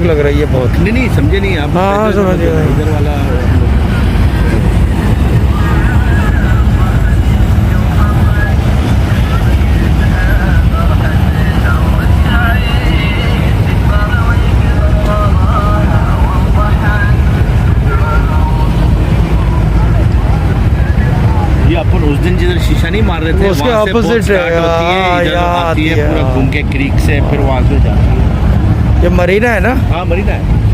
लग रही है बहुत। नहीं नहीं समझे नहीं आप। हाँ, समझ गया। इधर वाला ये अपन उस दिन जिधर शीशा नहीं मार रहे थे उसके वहाँ से बोट opposite स्टार्ट है। होती है, हाँ, इधर यहाँ आती है आती है, पूरा हाँ। घूम के क्रीक से फिर वहाँ से जाती है। ये मरीना है ना? हाँ मरीना है।